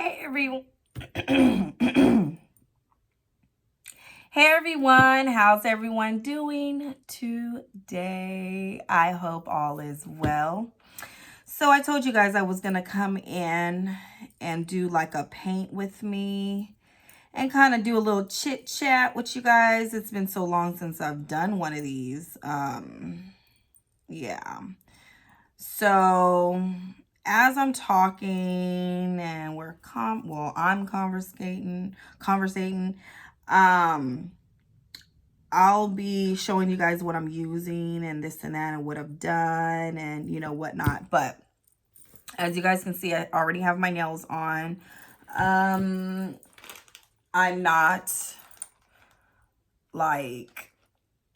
Hey everyone. Hey everyone, how's everyone doing today? I hope all is well. So I told you guys I was gonna come in and do like a paint with me and kind of do a little chit chat with you guys. It's been so long since I've done one of these. Yeah. So as I'm talking and I'm conversating, um, I'll be showing you guys what I'm using and this and that and what I've done and whatnot. But as you guys can see, I already have my nails on. I'm not like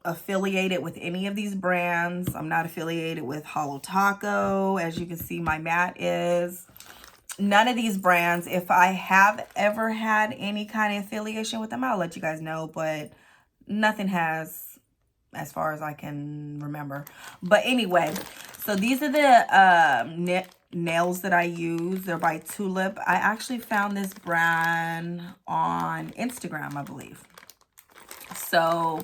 affiliated with any of these brands. I'm not affiliated with Holo Taco. As you can see, my mat is. None of these brands. If I have ever had any kind of affiliation with them, I'll let you guys know, but nothing has, as far as I can remember. But anyway, so these are the nails that I use. They're by Tulip. I actually found this brand on Instagram, I believe. So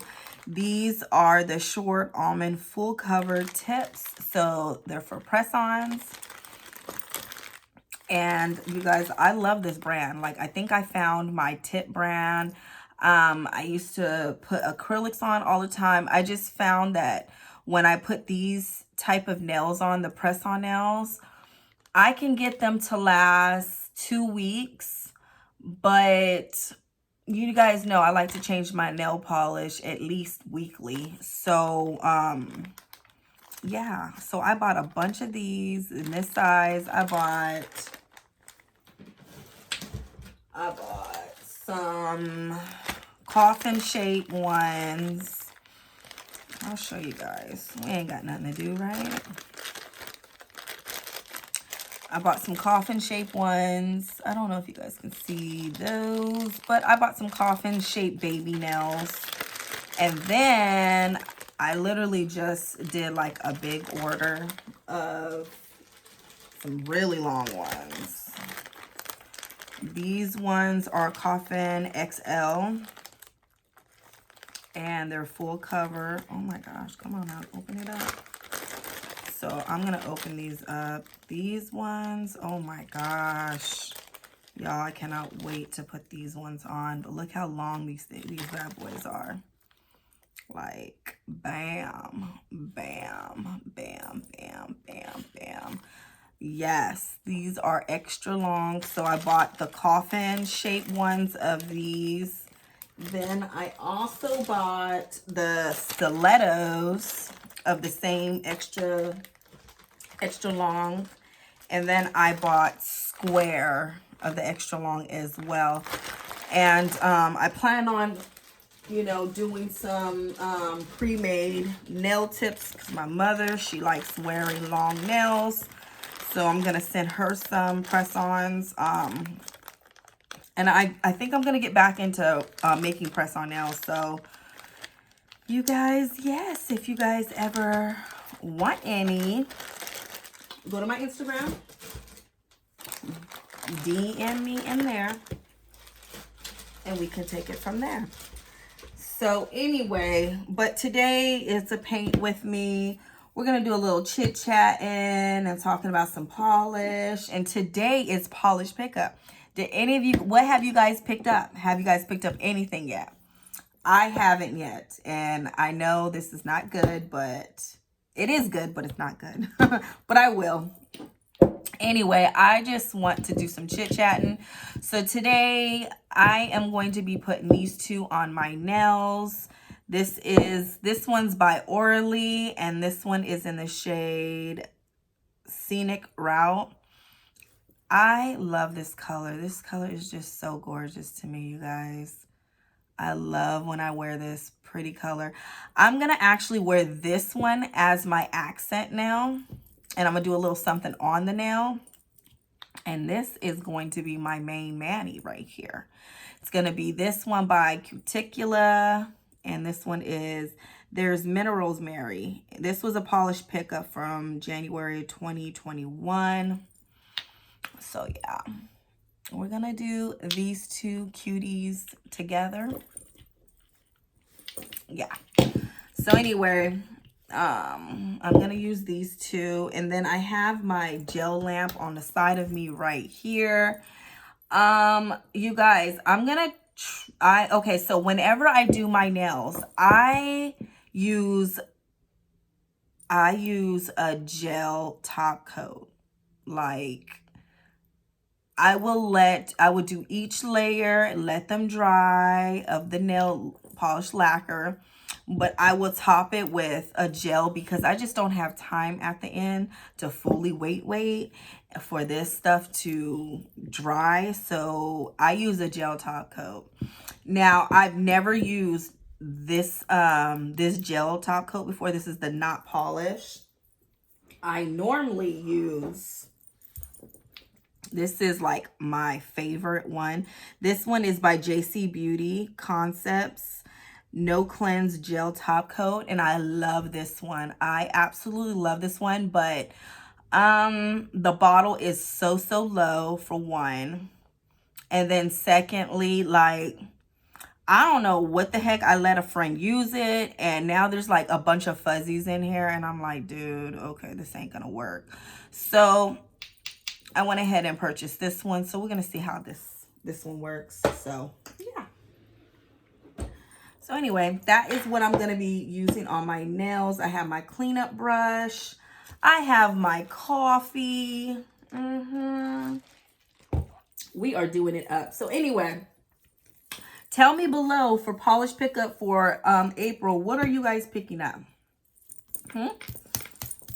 these are the short almond full cover tips. So they're for press-ons. And you guys, I love this brand. Like, I think I found my tip brand. I used to put acrylics on all the time. I just found that when I put these type of nails on, the press-on nails, I can get them to last 2 weeks. But you guys know I like to change my nail polish at least weekly. So, yeah. So I bought a bunch of these in this size. I bought some coffin shape ones. I'll show you guys. We ain't got nothing to do, right? I bought some coffin shape ones. I don't know if you guys can see those, but I bought some coffin shape baby nails. And then I literally just did like a big order of some really long ones. These ones are Coffin XL. And they're full cover. Oh my gosh, come on now, open it up. So I'm gonna open these up. These ones, oh my gosh. Y'all, I cannot wait to put these ones on. But look how long these bad boys are. Like, bam, bam, bam, bam, bam, bam. Yes, these are extra long. So I bought the coffin shaped ones of these. Then I also bought the stilettos of the same extra long. And then I bought square of the extra long as well. And I plan on doing some pre-made nail tips because my mother, she likes wearing long nails. So I'm going to send her some press-ons. And I think I'm going to get back into making press-on nails. So you guys, yes, if you guys ever want any, go to my Instagram, DM me in there, and we can take it from there. So anyway, but today is a paint with me. We're going to do a little chit-chatting and talking about some polish. And today is polish pickup. Did any of you, what have you guys picked up? Have you guys picked up anything yet? I haven't yet. And I know this is not good, but it is good, but it's not good. But I will. Anyway, I just want to do some chit-chatting. So today I am going to be putting these two on my nails. This one's by Orly, and this one is in the shade Scenic Route. I love this color. This color is just so gorgeous to me, you guys. I love when I wear this pretty color. I'm going to actually wear this one as my accent nail. And I'm going to do a little something on the nail. And this is going to be my main mani right here. It's going to be this one by Cuticula. And this one is There's Minerals Mary. This was a polish pickup from January 2021. So yeah. we're gonna do these two cuties together. Yeah. So anyway, I'm gonna use these two, and then I have my gel lamp on the side of me right here. You guys, okay, so whenever I do my nails, I use a gel top coat. Like, I would do each layer, let them dry of the nail polish lacquer, but I will top it with a gel because I just don't have time at the end to fully wait for this stuff to dry. So I use a gel top coat. Now, I've never used this gel top coat before. This is the Not Polish. I normally use, this is like my favorite one. This one is by JC Beauty Concepts No Cleanse Gel Top Coat, and I love this one. I absolutely love this one, but the bottle is so low, for one. And then secondly, like, I don't know what the heck, I let a friend use it, and now there's like a bunch of fuzzies in here, and I'm like, dude, okay, this ain't gonna work. So I went ahead and purchased this one. So we're gonna see how this one works. So yeah. So anyway, that is what I'm gonna be using on my nails. I have my cleanup brush. I have my coffee. We are doing it up. So anyway, tell me below for polish pickup for April, what are you guys picking up?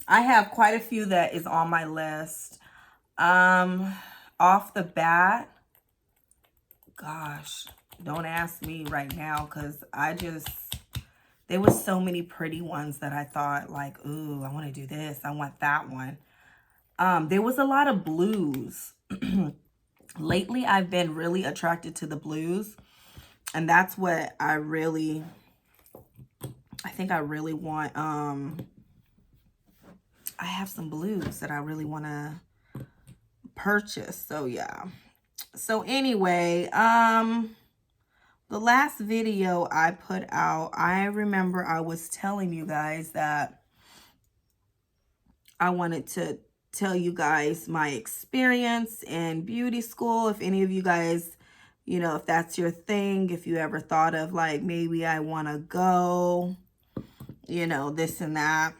I have quite a few that is on my list. Off the bat, gosh, don't ask me right now, because there was so many pretty ones that I thought, like, ooh, I want to do this, I want that one. There was a lot of blues. Lately, I've been really attracted to the blues, and that's what I think I really want. I have some blues that I really want to purchase. So yeah. So anyway, the last video I put out, I remember I was telling you guys that I wanted to tell you guys my experience in beauty school. If any of you guys, you know, if that's your thing, if you ever thought of like, maybe I want to go, you know, this and that.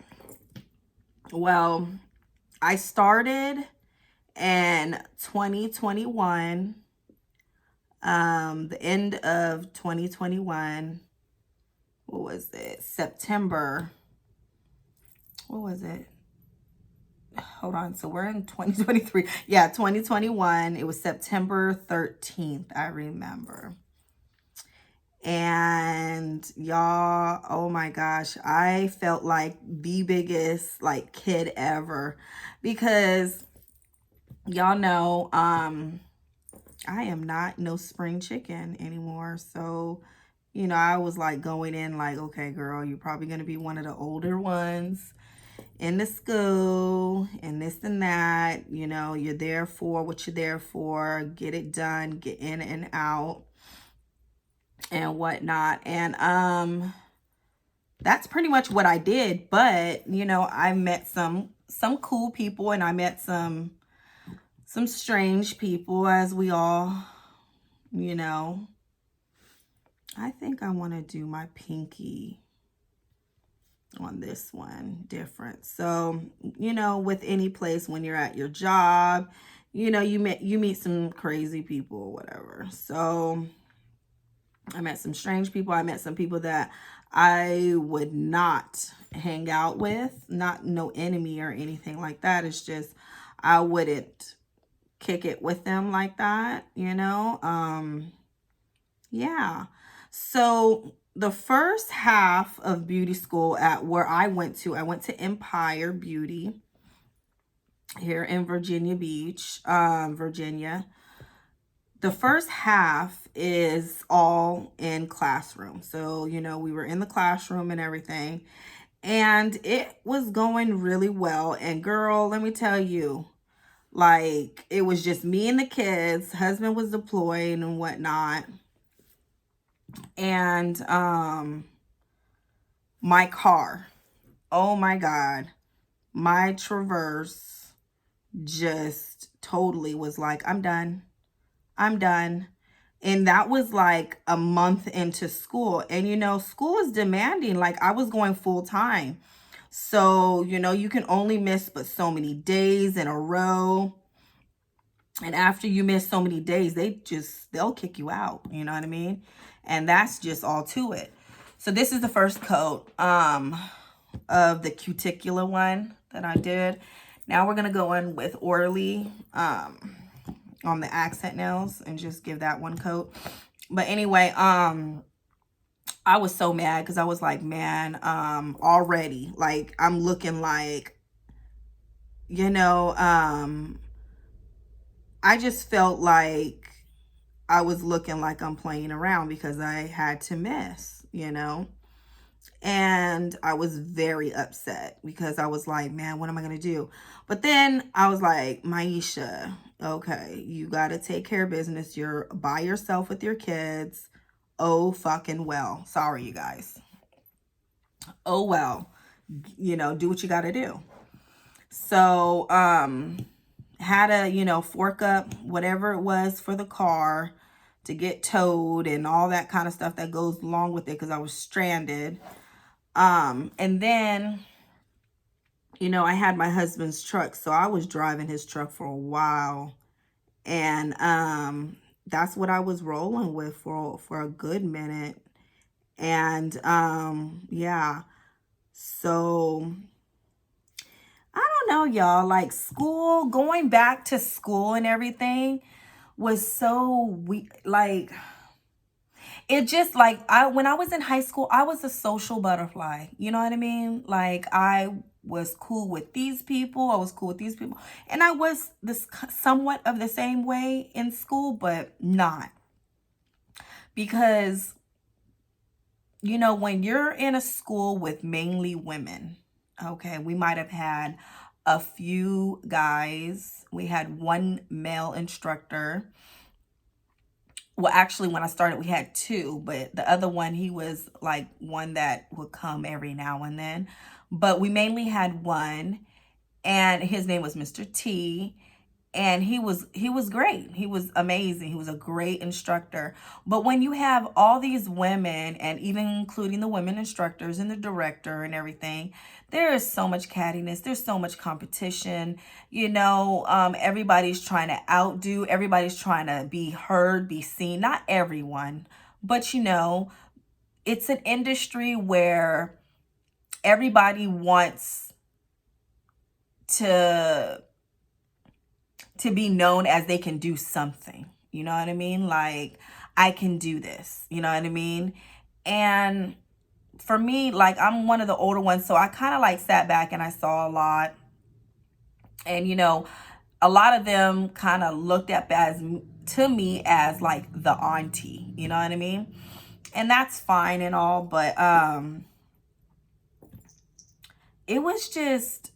Well, I started in 2021, the end of 2021. What was it? September. What was it? Hold on. So we're in 2023. Yeah, 2021. It was September 13th, I remember. And y'all, oh my gosh, I felt like the biggest like kid ever, because y'all know I am not no spring chicken anymore. So, you know, I was like going in like, okay, girl, you're probably going to be one of the older ones in the school and this and that. You know, you're there for what you're there for. Get it done, get in and out and whatnot. And that's pretty much what I did. But, you know, I met some cool people, and I met some strange people, as we all, you know. I think I want to do my pinky on this one different. So, you know, with any place, when you're at your job, you know, you meet some crazy people or whatever. So I met some strange people. I met some people that I would not hang out with. Not no enemy or anything like that. It's just I wouldn't kick it with them like that, you know. Yeah. So the first half of beauty school at where I went to Empire Beauty here in Virginia Beach, Virginia. The first half is all in classroom. So, you know, we were in the classroom and everything, and it was going really well. And girl, let me tell you, Like, it was just me and the kids. Husband was deployed and whatnot. And my car. Oh my God. My Traverse just totally was like, I'm done. I'm done. And that was like a month into school. And you know, school is demanding. Like, I was going full time. So, you know, you can only miss but so many days in a row. And after you miss so many days, they'll kick you out. You know what I mean? And that's just all to it. So this is the first coat of the cuticular one that I did. Now we're going to go in with Orly on the accent nails and just give that one coat. But anyway, I was so mad because I was like, man, already, like, I'm looking like, you know, I just felt like I was looking like I'm playing around because I had to miss, you know. And I was very upset because I was like, man, what am I going to do? But then I was like, Maisha, okay, you got to take care of business. You're by yourself with your kids. Oh, fucking well. Sorry, you guys. Oh, well. You know, do what you got to do. So, had to, you know, fork up whatever it was for the car to get towed and all that kind of stuff that goes along with it because I was stranded. And then, you know, I had my husband's truck, so I was driving his truck for a while. And that's what I was rolling with for a good minute. And yeah. So I don't know, y'all, like school, going back to school and everything was so like, it just like, when I was in high school, I was a social butterfly. You know what I mean? Like, I was cool with these people. I was cool with these people. And I was this somewhat of the same way in school, but not. Because, you know, when you're in a school with mainly women, okay, we might have had a few guys. We had one male instructor. Well, actually, when I started, we had two, but the other one, he was like one that would come every now and then. But we mainly had one, and his name was Mr. T. And he was great. He was amazing. He was a great instructor. But when you have all these women, and even including the women instructors and the director and everything, there is so much cattiness. There's so much competition. You know, everybody's trying to outdo. Everybody's trying to be heard, be seen. Not everyone, but you know, it's an industry where everybody wants to be known as they can do something. You know what I mean? Like, I can do this. You know what I mean? And for me, like, I'm one of the older ones, so I kind of like sat back and I saw a lot. And, you know, a lot of them kind of looked at to me as like the auntie. You know what I mean? And that's fine and all, but it was just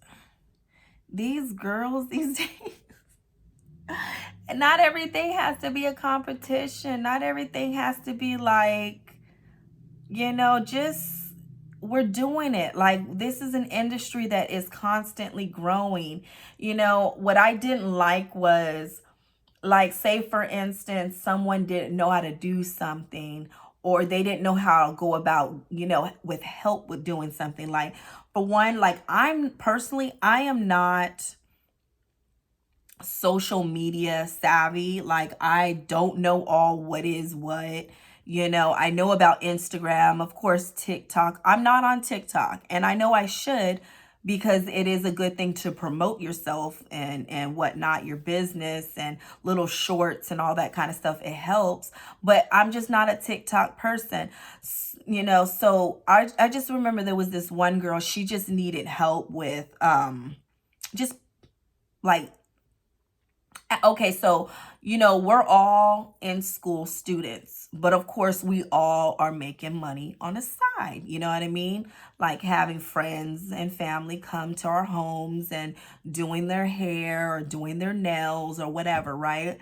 these girls these days. And not everything has to be a competition. Not everything has to be like, you know, just we're doing it. Like, this is an industry that is constantly growing. You know, what I didn't like was, like, say for instance, someone didn't know how to do something, or they didn't know how to go about, you know, with help with doing something. Like, for one, like, I am not social media savvy. Like, I don't know all what is what. You know, I know about Instagram, of course, TikTok. I'm not on TikTok, and I know I should, because it is a good thing to promote yourself and whatnot, your business and little shorts and all that kind of stuff. It helps, but I'm just not a TikTok person, you know. So I just remember there was this one girl, she just needed help with just like Okay, so, we're all in school students, but of course, we all are making money on the side. You know what I mean? Like having friends and family come to our homes and doing their hair or doing their nails or whatever, right?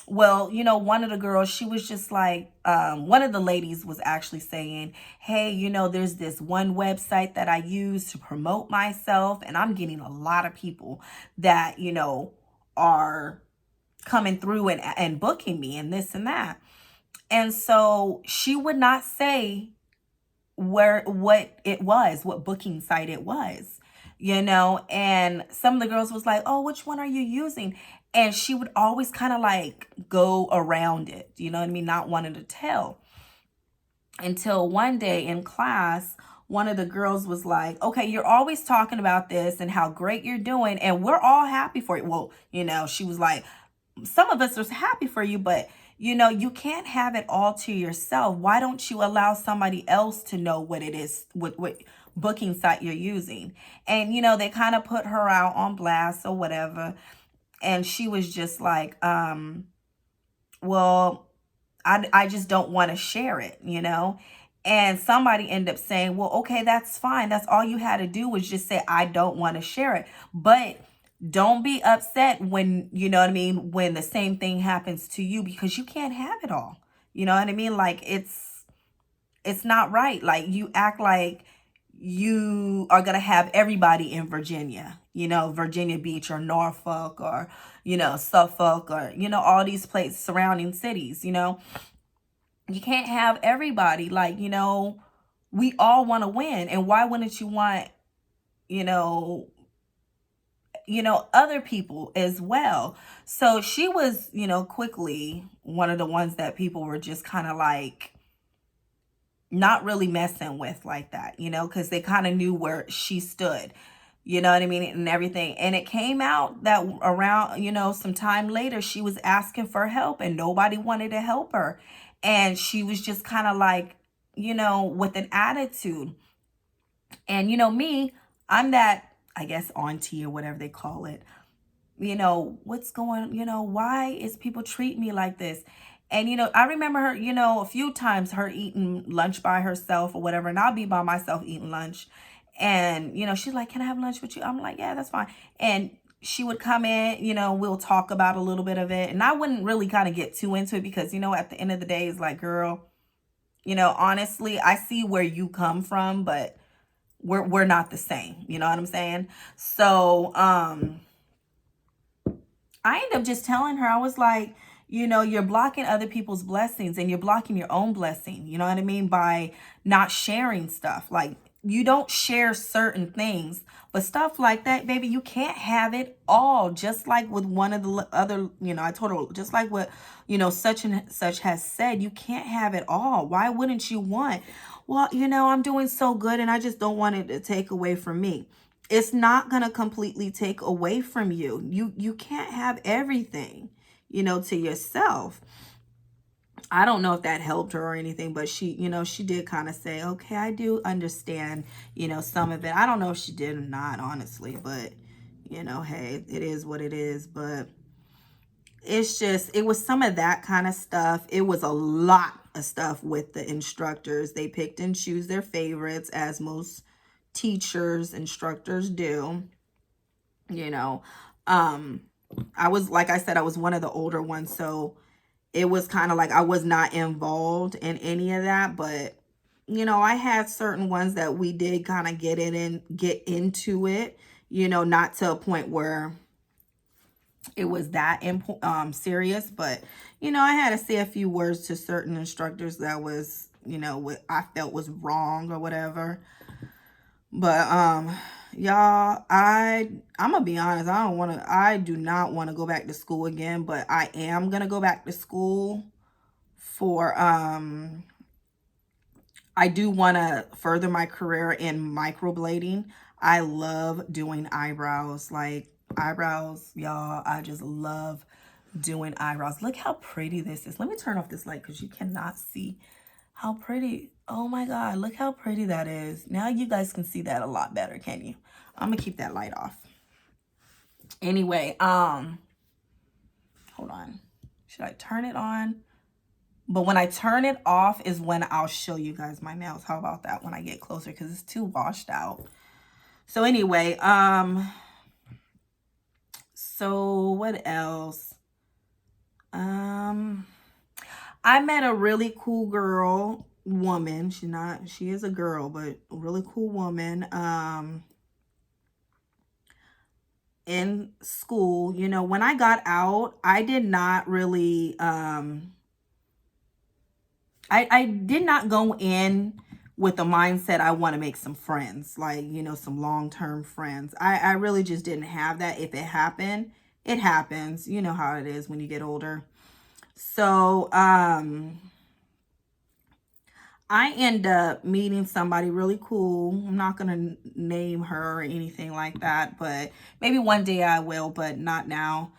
Well, one of the girls, she was just like, one of the ladies was actually saying, hey, there's this one website that I use to promote myself, and I'm getting a lot of people that, are coming through and booking me and this and that. And so she would not say what it was, what booking site it was, and some of the girls was like, oh, which one are you using? And she would always kind of like go around it, you know what I mean? Not wanting to tell, until one day in class, one of the girls was like, okay, you're always talking about this and how great you're doing, and we're all happy for you. Well, she was like, some of us are happy for you, but you can't have it all to yourself. Why don't you allow somebody else to know what it is, what booking site you're using? And they kind of put her out on blast or whatever, and she was just like, well, I just don't want to share it, And somebody ended up saying, well, okay, that's fine. That's all you had to do was just say, I don't want to share it. But don't be upset when, you know what I mean, when the same thing happens to you, because you can't have it all. You know what I mean? Like, it's not right. Like, you act like you are going to have everybody in Virginia, Virginia Beach or Norfolk or, Suffolk or, all these places, surrounding cities, You can't have everybody. Like, we all want to win. And why wouldn't you want, you know, other people as well? So she was, quickly one of the ones that people were just kind of like not really messing with like that, because they kind of knew where she stood, you know what I mean, and everything. And it came out that around, some time later, she was asking for help and nobody wanted to help her. And she was just kind of like, with an attitude. And, me, I'm that, I guess, auntie or whatever they call it. What's going, why is people treat me like this? And, I remember her, a few times her eating lunch by herself or whatever. And I'll be by myself eating lunch. And, she's like, can I have lunch with you? I'm like, yeah, that's fine. And she would come in, we'll talk about a little bit of it. And I wouldn't really kind of get too into it because, at the end of the day, it's like, girl, honestly, I see where you come from, but we're not the same. You know what I'm saying? So, I ended up just telling her, I was like, you're blocking other people's blessings and you're blocking your own blessing. You know what I mean? By not sharing stuff. Like, you don't share certain things, but stuff like that, baby, you can't have it all. Just like with one of the other, I told her, just like what, such and such has said, you can't have it all. Why wouldn't you want? Well, I'm doing so good and I just don't want it to take away from me. It's not going to completely take away from you. You can't have everything, to yourself. I don't know if that helped her or anything, but she, she did kind of say, okay, I do understand, some of it. I don't know if she did or not, honestly, but, hey, it is what it is. But it's just, it was some of that kind of stuff. It was a lot of stuff with the instructors. They picked and choose their favorites, as most teachers, instructors do. I was, like I said, I was one of the older ones, so it was kind of like I was not involved in any of that. But I had certain ones that we did kind of get in and get into it, not to a point where it was that serious. But I had to say a few words to certain instructors that was, what I felt was wrong or whatever. But y'all, I'm gonna be honest, I do not want to go back to school again, but I am gonna go back to school for I do want to further my career in microblading. I love doing eyebrows. Like, eyebrows, y'all, I just love doing eyebrows. Look how pretty this is. Let me turn off this light because you cannot see how pretty. Oh my God, look how pretty that is. Now you guys can see that a lot better, can you? I'm gonna keep that light off. Anyway, Hold on. Should I turn it on? But when I turn it off is when I'll show you guys my nails. How about that when I get closer? Because it's too washed out. So anyway, so what else? I met a really cool woman. She is a girl, but a really cool woman. In school, you know, when I got out, I did not really, I did not go in with the mindset I want to make some friends, like, you know, some long-term friends. I really just didn't have that. If it happened, it happens. You know how it is when you get older. So, I end up meeting somebody really cool. I'm not going to name her or anything like that, but maybe one day I will, but not now.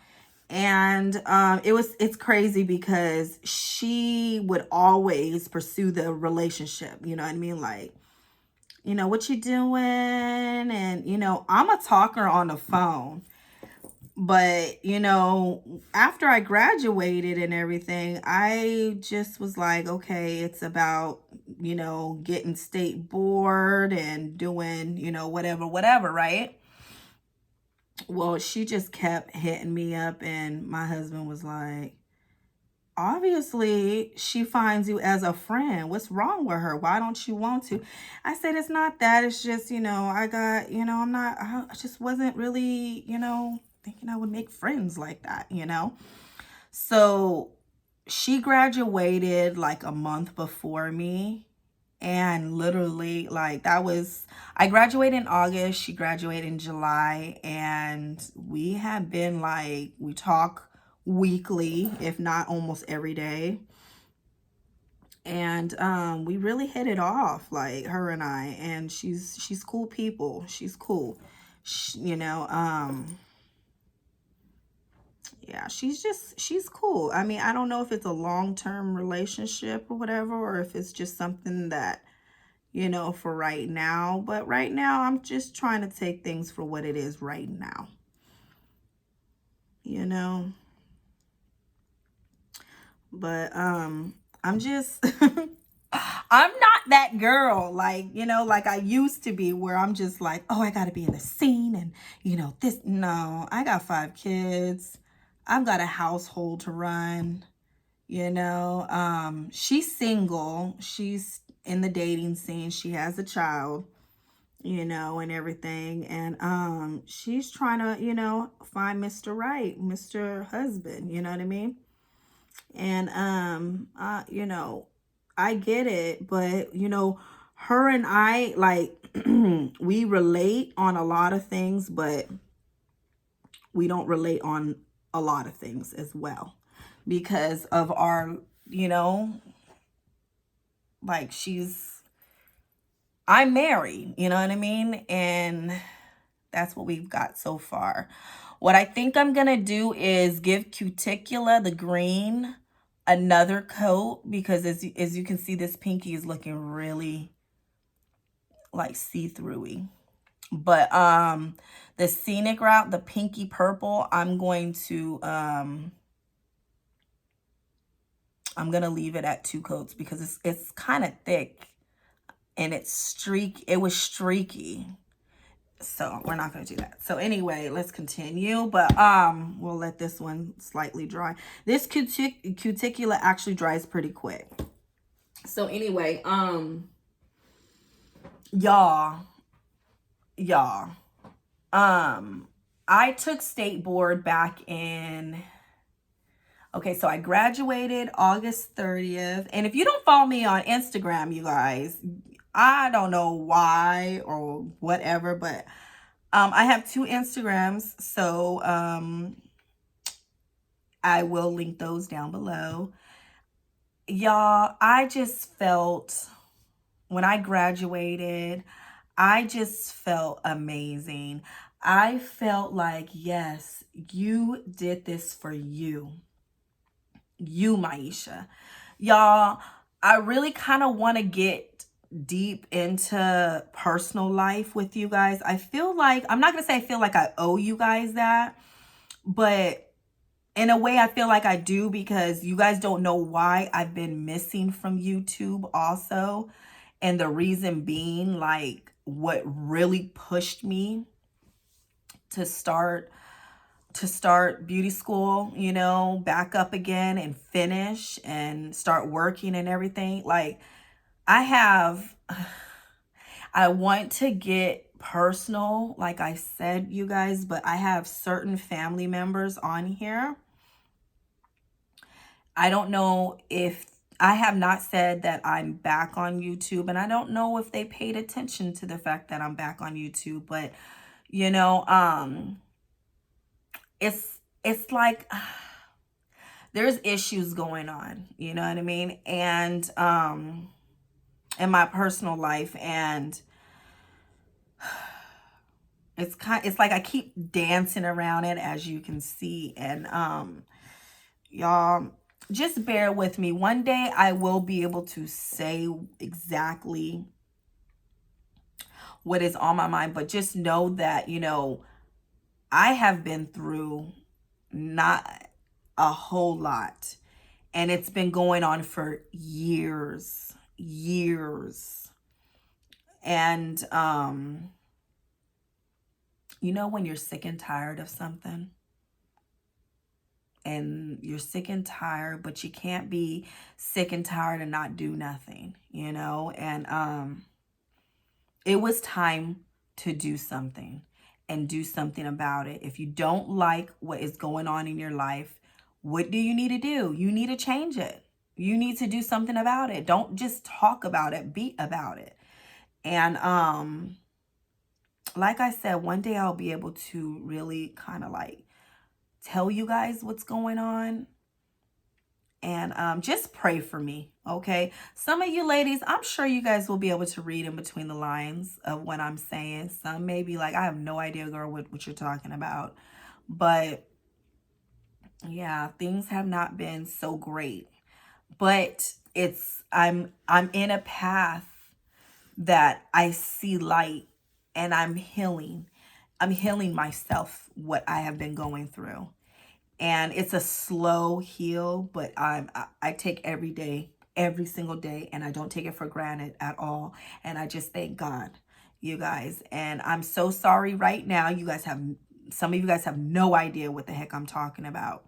And it's crazy because she would always pursue the relationship, you know what I mean? Like, you know, what you doing? And, you know, I'm a talker on the phone. But, you know, after I graduated and everything, I just was like, okay, it's about, you know, getting state board and doing, you know, whatever, right? Well, she just kept hitting me up, and my husband was like, obviously she finds you as a friend. What's wrong with her? Why don't you want to? I said, it's not that. It's just, you know, I got, you know, I just wasn't really, you know, thinking I would make friends like that, you know? So she graduated like a month before me. And literally, like, I graduated in August, she graduated in July, and we have been like, we talk weekly, if not almost every day. And we really hit it off, like, her and I, and she's cool people. She's cool. You know, yeah, she's cool. I mean, I don't know if it's a long-term relationship or whatever, or if it's just something that, you know, for right now. But right now, I'm just trying to take things for what it is right now. You know? But, I'm just, I'm not that girl, like, you know, like I used to be, where I'm just like, oh, I got to be in the scene and, you know, this. No, I got 5 kids. I've got a household to run, you know. She's single. She's in the dating scene. She has a child, you know, and everything. And she's trying to, you know, find Mr. Right, Mr. Husband, you know what I mean? And you know, I get it, but you know, her and I, like, we relate on a lot of things, but we don't relate on a lot of things as well, because of our, you know, like, I'm married, you know what I mean? And that's what we've got so far. What I think I'm going to do is give Cuticula, the green, another coat, because as you can see, this pinky is looking really like see-through-y. But the scenic route, the pinky purple, I'm going to leave it at 2 coats because it's kind of thick and it was streaky. So we're not going to do that. So anyway, let's continue. But we'll let this one slightly dry. This Cuticula actually dries pretty quick. So anyway, y'all, I took state board back in, okay, so I graduated August 30th. And if you don't follow me on Instagram, you guys, I don't know why or whatever, but I have 2 Instagrams, so I will link those down below. Y'all, I just felt, when I graduated, I just felt amazing. I felt like, yes, you did this for you. You, Maisha. Y'all, I really kind of want to get deep into personal life with you guys. I feel like, I'm not going to say I feel like I owe you guys that, but in a way, I feel like I do, because you guys don't know why I've been missing from YouTube also. And the reason being, like, what really pushed me to start beauty school, you know, back up again and finish and start working and everything. Like, I want to get personal, like I said, you guys, but I have certain family members on here. I don't know if I have not said that I'm back on YouTube, and I don't know if they paid attention to the fact that I'm back on YouTube, but you know, it's like there's issues going on, you know what I mean? And in my personal life, and it's like I keep dancing around it, as you can see. And y'all, just bear with me. One day I will be able to say exactly what is on my mind, but just know that, you know, I have been through not a whole lot, and it's been going on for years. And you know, when you're sick and tired of something, and you're sick and tired, but you can't be sick and tired and not do nothing, you know? And it was time to do something, and do something about it. If you don't like what is going on in your life, what do you need to do? You need to change it. You need to do something about it. Don't just talk about it, be about it. And like I said, one day I'll be able to really kind of like tell you guys what's going on. And just pray for me, okay? Some of you ladies, I'm sure you guys will be able to read in between the lines of what I'm saying. Some may be like, I have no idea, girl, what you're talking about. But yeah, things have not been so great. But I'm in a path that I see light, and I'm healing. I'm healing myself, what I have been going through. And it's a slow heal, but I take every day, every single day, and I don't take it for granted at all. And I just thank God, you guys. And I'm so sorry right now. Some of you guys have no idea what the heck I'm talking about.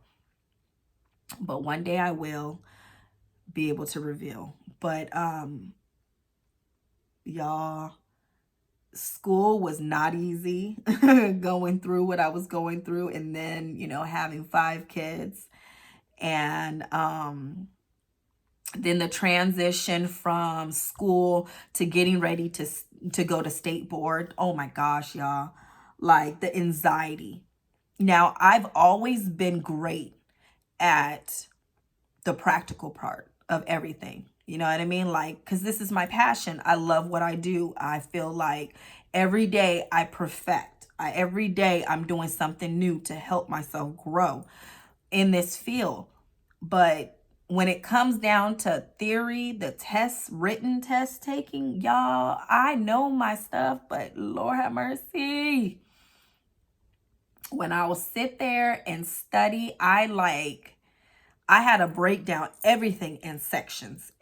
But one day I will be able to reveal. But y'all, school was not easy. Going through what I was going through, and then, you know, having 5 kids, and then the transition from school to getting ready to go to state board. Oh my gosh, y'all, like the anxiety. Now, I've always been great at the practical part of everything. You know what I mean? Like, because this is my passion. I love what I do. I feel like every day I perfect. Every day I'm doing something new to help myself grow in this field. But when it comes down to theory, the tests, written test taking, y'all, I know my stuff, but Lord have mercy. When I will sit there and study, I had to break down everything in sections,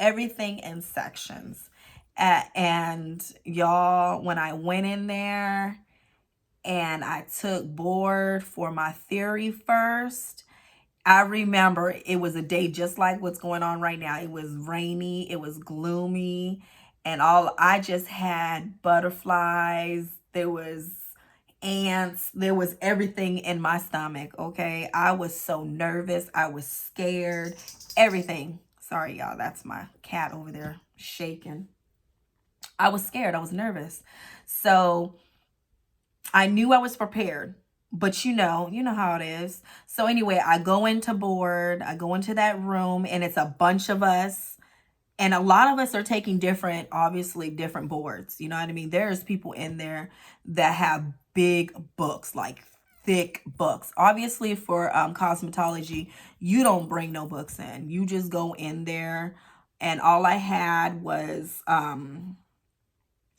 and y'all, when I went in there and I took board for my theory first, I remember it was a day just like what's going on right now. It was rainy, it was gloomy, and I just had butterflies. There was ants, there was everything in my stomach, okay? I was so nervous, I was scared, everything. Sorry, y'all, that's my cat over there shaking. I was scared, I was nervous. So I knew I was prepared, but you know how it is. So anyway, I go into board, I go into that room, and it's a bunch of us. And a lot of us are taking obviously different boards. You know what I mean? There's people in there that have big books, like thick books. Obviously for cosmetology, you don't bring no books in. You just go in there. And all I had was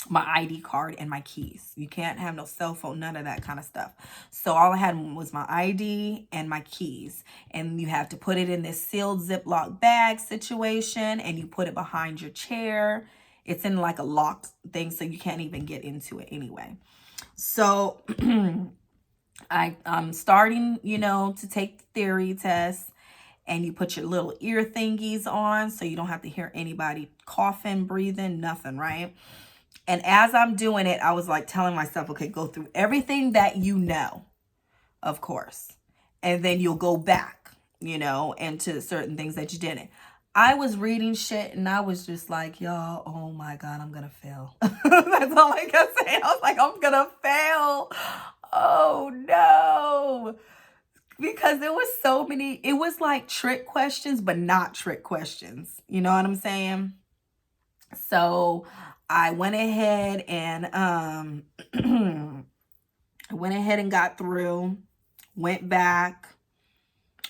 my ID card and my keys. You can't have no cell phone, none of that kind of stuff. So all I had was my ID and my keys. And you have to put it in this sealed Ziploc bag situation, and you put it behind your chair. It's in like a locked thing, so you can't even get into it anyway. So I'm starting, you know, to take the theory test, and you put your little ear thingies on so you don't have to hear anybody coughing, breathing, nothing, right? And as I'm doing it, I was like telling myself, okay, go through everything that you know, of course. And then you'll go back, you know, into certain things that you didn't. I was reading shit and I was just like, y'all, oh my God, I'm going to fail. That's all I kept saying. I was like, I'm going to fail. Oh no. Because there was so many, it was like trick questions, but not trick questions. You know what I'm saying? So I went ahead and I went ahead and got through, went back,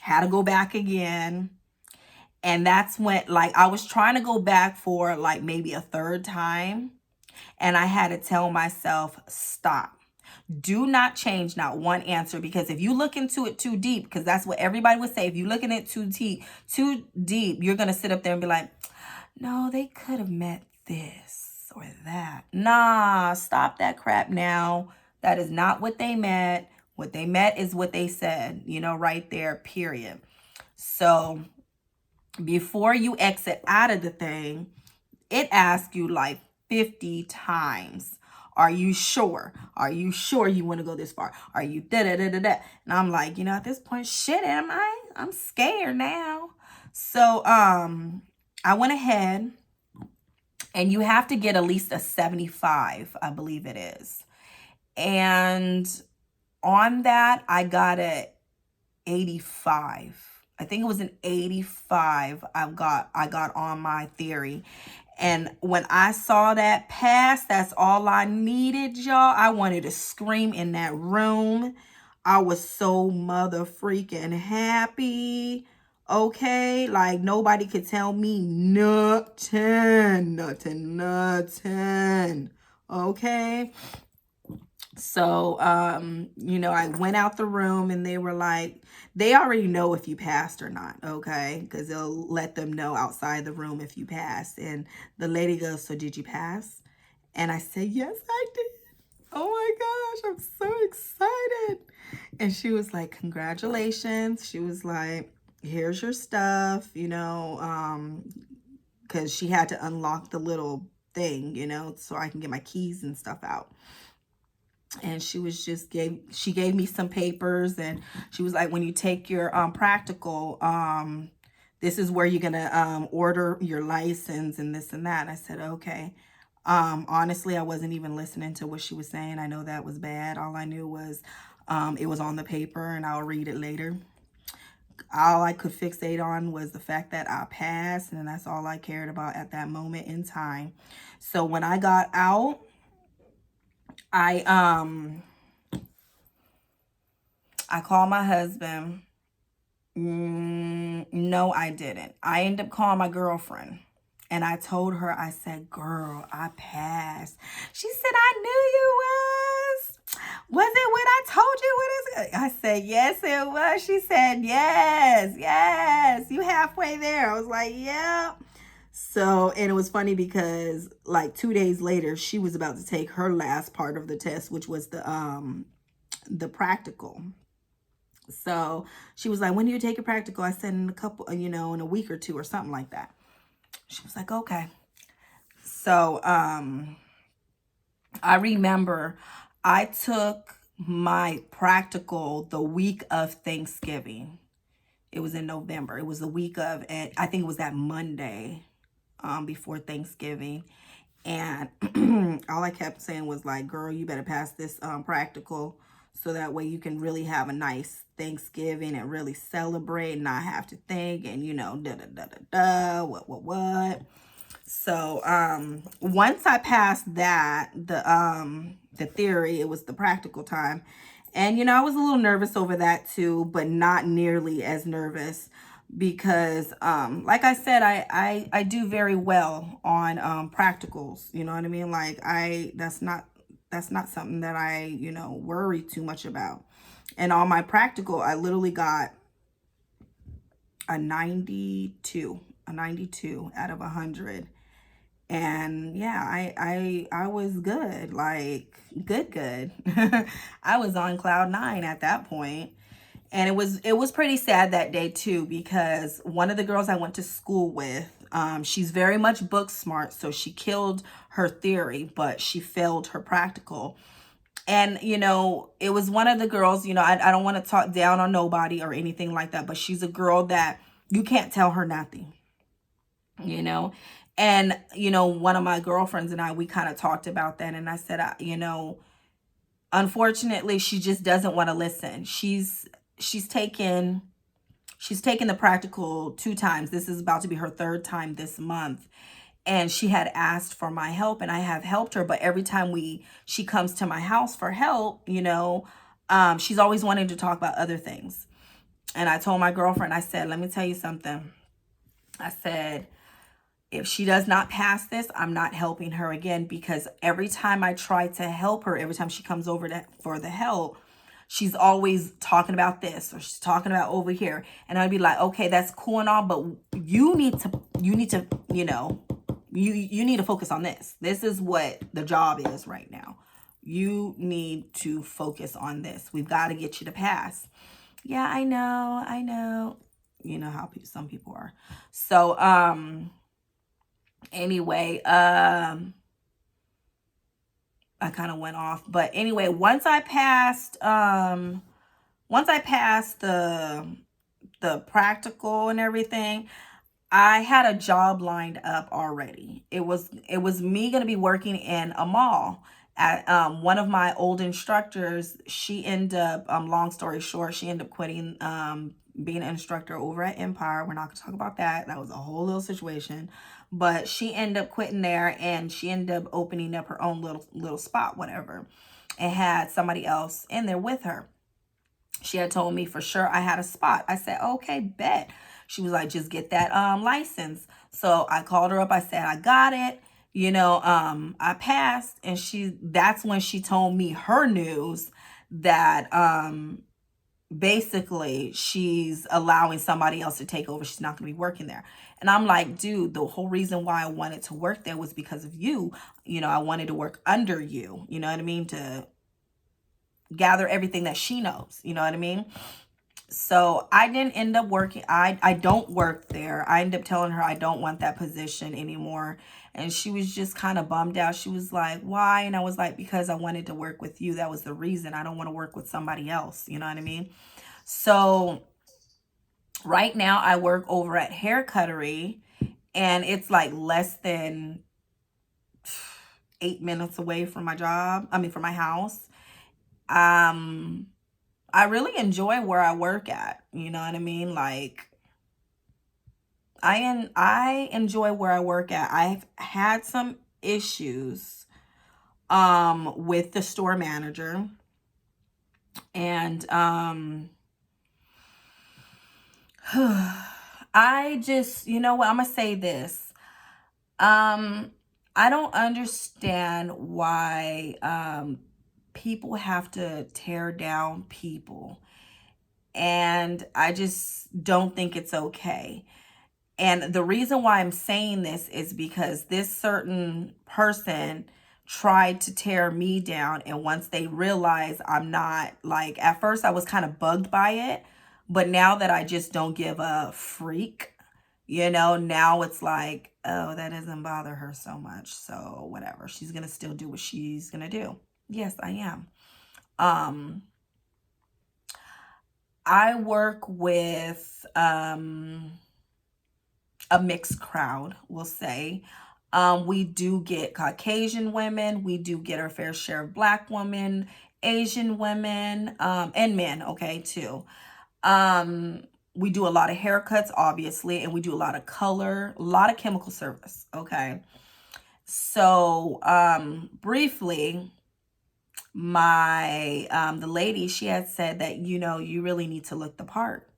had to go back again. And that's when, like, I was trying to go back for like maybe a third time. And I had to tell myself, stop. Do not change not one answer, because if you look into it too deep, because that's what everybody would say, if you look in it too deep, you're going to sit up there and be like, no, they could have meant this or that. Nah, stop that crap now. That is not what they meant. What they meant is what they said, you know, right there, period. So before you exit out of the thing, it asks you like 50 times. Are you sure? Are you sure you want to go this far? Are you da-da-da-da-da? And I'm like, you know, at this point, shit, am I? I'm scared now. So I went ahead, and you have to get at least a 75, I believe it is. And on that, I got a 85. I think it was an 85 I got on my theory. And when I saw that pass, that's all I needed, y'all. I wanted to scream in that room. I was so mother freaking happy. Okay, like nobody could tell me nothing. Okay. So, you know, I went out the room and they were like, they already know if you passed or not, okay? Because they'll let them know outside the room if you passed. And the lady goes, so did you pass? And I said, yes, I did. Oh my gosh, I'm so excited. And she was like, congratulations. She was like, here's your stuff, you know, because she had to unlock the little thing, you know, so I can get my keys and stuff out. And she was just she gave me some papers, and she was like, when you take your practical, this is where you're gonna order your license and this and that. And I said, okay. Honestly, I wasn't even listening to what she was saying. I know that was bad. All I knew was it was on the paper, and I'll read it later. All I could fixate on was the fact that I passed, and that's all I cared about at that moment in time. So when I got out, I called my husband. No, I didn't. I ended up calling my girlfriend. And I told her, I said, girl, I passed. She said, I knew you was. Was it what I told you? What is it? I said, yes, it was. She said, yes. You halfway there. I was like, yeah. So, and it was funny because like 2 days later, she was about to take her last part of the test, which was the practical. So she was like, when do you take your practical? I said, in a couple, you know, in a week or two or something like that. She was like, okay. So, I remember I took my practical the week of Thanksgiving. It was in November. It was the week of, and I think it was that Monday before Thanksgiving. And all I kept saying was like, girl, you better pass this practical, so that way you can really have a nice Thanksgiving and really celebrate and not have to think and, you know, what. So once I passed that, the theory, it was the practical time. And, you know, I was a little nervous over that too, but not nearly as nervous because like I said, I do very well on practicals, you know what I mean? Like that's not something that I, worry too much about. And on my practical, I literally got a 92, a 92 out of 100. And yeah, I was good, like good. I was on cloud nine at that point. And it was pretty sad that day too, because one of the girls I went to school with, she's very much book smart, so she killed her theory, but she failed her practical. And it was one of the girls, I don't want to talk down on nobody or anything like that, but she's a girl that you can't tell her nothing, you know. And one of my girlfriends and I, we kind of talked about that, and I said, unfortunately, she just doesn't want to listen. She's taken the practical 2 times. This is about to be her 3rd time this month. And she had asked for my help, and I have helped her. But every time she comes to my house for help, she's always wanting to talk about other things. And I told my girlfriend, I said, let me tell you something. I said, if she does not pass this, I'm not helping her again, because every time I try to help her, every time she comes over for the help, she's always talking about this or she's talking about over here. And I'd be like, okay, that's cool and all, but you need to, you need to focus on this. This is what the job is right now. You need to focus on this. We've got to get you to pass. Yeah, I know. You know how some people are. So, anyway, I kind of went off, but anyway, once I passed the practical and everything, I had a job lined up already. It was me going to be working in a mall. At one of my old instructors, she ended up, long story short, she ended up quitting being an instructor over at Empire. We're not going to talk about that. That was a whole little situation. But she ended up quitting there, and she ended up opening up her own little spot, whatever, and had somebody else in there with her. She had told me for sure I had a spot. I said, okay, bet. She was like, just get that license. So I called her up. I said, I got it. I passed. And that's when she told me her news that basically she's allowing somebody else to take over. She's not going to be working there. And I'm like, dude, the whole reason why I wanted to work there was because of you. I wanted to work under you. You know what I mean? To gather everything that she knows. You know what I mean? So I didn't end up working. I don't work there. I ended up telling her I don't want that position anymore. And she was just kind of bummed out. She was like, why? And I was like, because I wanted to work with you. That was the reason. I don't want to work with somebody else. You know what I mean? So right now I work over at Hair Cuttery, and it's like less than 8 minutes away from my job. I mean, from my house. I really enjoy where I work at. You know what I mean? Like, I enjoy where I work at. I've had some issues with the store manager, and I just, you know what, I'm gonna say this. I don't understand why people have to tear down people. And I just don't think it's okay. And the reason why I'm saying this is because this certain person tried to tear me down. And once they realize I'm not, like, at first I was kind of bugged by it. But now that I just don't give a freak, now it's like, oh, that doesn't bother her so much. So whatever, she's going to still do what she's going to do. Yes, I am. I work with a mixed crowd, we'll say. We do get Caucasian women. We do get our fair share of Black women, Asian women, and men, okay, too. We do a lot of haircuts, obviously, and we do a lot of color, a lot of chemical service, okay? So, briefly, the lady, she had said that, you really need to look the part.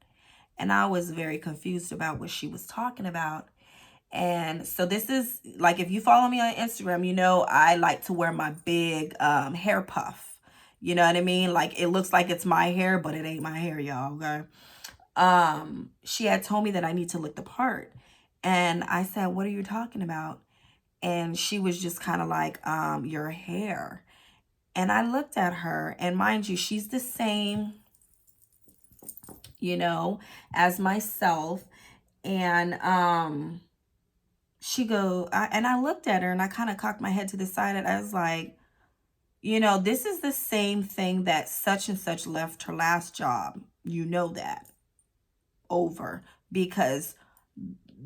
And I was very confused about what she was talking about. And so this is like, if you follow me on Instagram, you know I like to wear my big hair puff. You know what I mean? Like, it looks like it's my hair, but it ain't my hair, y'all. Okay. She had told me that I need to look the part. And I said, what are you talking about? And she was just kind of like, your hair. And I looked at her, and mind you, she's the same, you know, as myself. And and I looked at her, and I kind of cocked my head to the side, and I was like, you know, this is the same thing that such and such left her last job. You know that over, because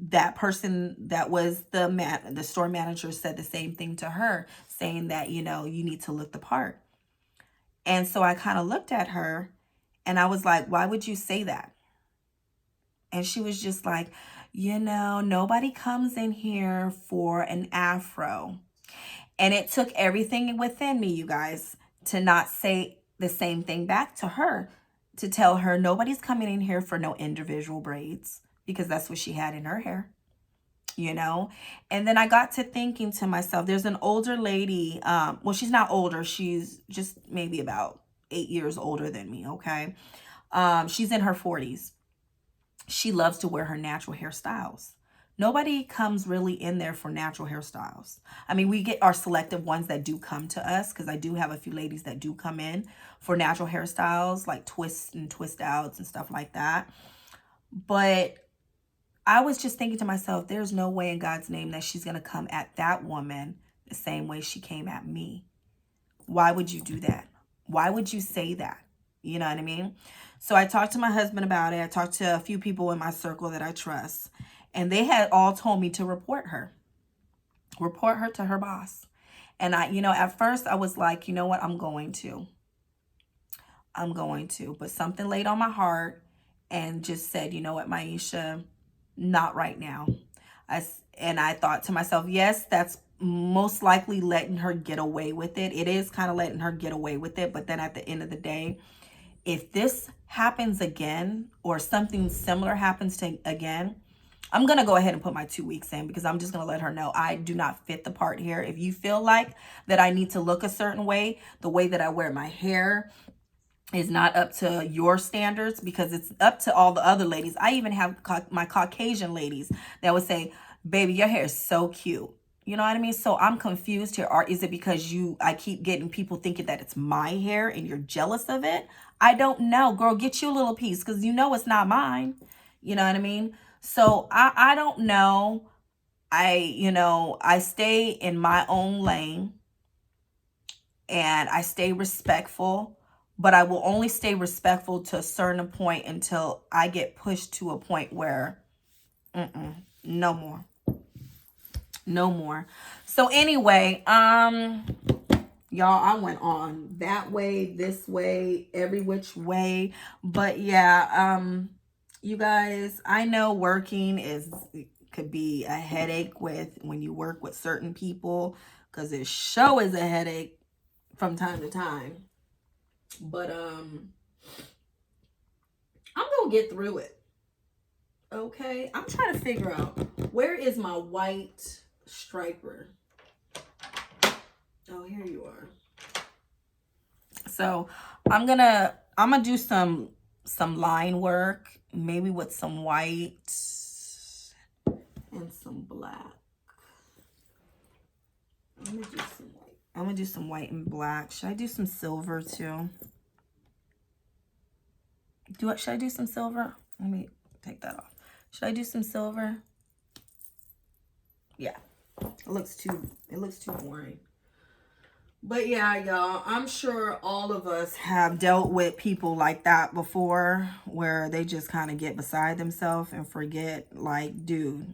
that person that was the store manager said the same thing to her, saying that, you know, you need to look the part. And so I kind of looked at her, and I was like, why would you say that? And she was just like, you know, nobody comes in here for an afro. And it took everything within me, you guys, to not say the same thing back to her, to tell her nobody's coming in here for no individual braids, because that's what she had in her hair, you know. And then I got to thinking to myself, there's an older lady, well, she's not older, she's just maybe about 8 years older than me, okay. She's in her 40s. She loves to wear her natural hairstyles. Nobody comes really in there for natural hairstyles. I mean, we get our selective ones that do come to us, because I do have a few ladies that do come in for natural hairstyles, like twists and twist outs and stuff like that. But I was just thinking to myself, there's no way in God's name that she's going to come at that woman the same way she came at me. Why would you do that? Why would you say that? You know what I mean? So I talked to my husband about it. I talked to a few people in my circle that I trust. And they had all told me to report her. Report her to her boss. And I, you know, at first I was like, you know what? I'm going to. But something laid on my heart and just said, you know what, Maisha, not right now. And I thought to myself, yes, that's most likely letting her get away with it. It is kind of letting her get away with it. But then at the end of the day, if this happens again, or something similar happens to again, I'm going to go ahead and put my 2 weeks in, because I'm just going to let her know I do not fit the part here. If you feel like that I need to look a certain way, the way that I wear my hair is not up to your standards, because it's up to all the other ladies. I even have my Caucasian ladies that would say, baby, your hair is so cute. You know what I mean? So I'm confused here. Or is it because I keep getting people thinking that it's my hair and you're jealous of it? I don't know. Girl, get you a little piece, because you know it's not mine. You know what I mean? So I don't know. I stay in my own lane, and I stay respectful, but I will only stay respectful to a certain point until I get pushed to a point where, no more. No more. So anyway, y'all, I went on that way, this way, every which way. But yeah, you guys, I know working could be a headache when you work with certain people, because it sure is a headache from time to time. But I'm gonna get through it. Okay, I'm trying to figure out, where is my white striper? Oh, here you are. So I'm gonna do some line work, maybe with some white and some black. I'm gonna do some white and black. Should I do some silver too? Should I do some silver? Let me take that off. Should I do some silver? Yeah. It looks too boring. But yeah, y'all, I'm sure all of us have dealt with people like that before, where they just kind of get beside themselves and forget, like, dude,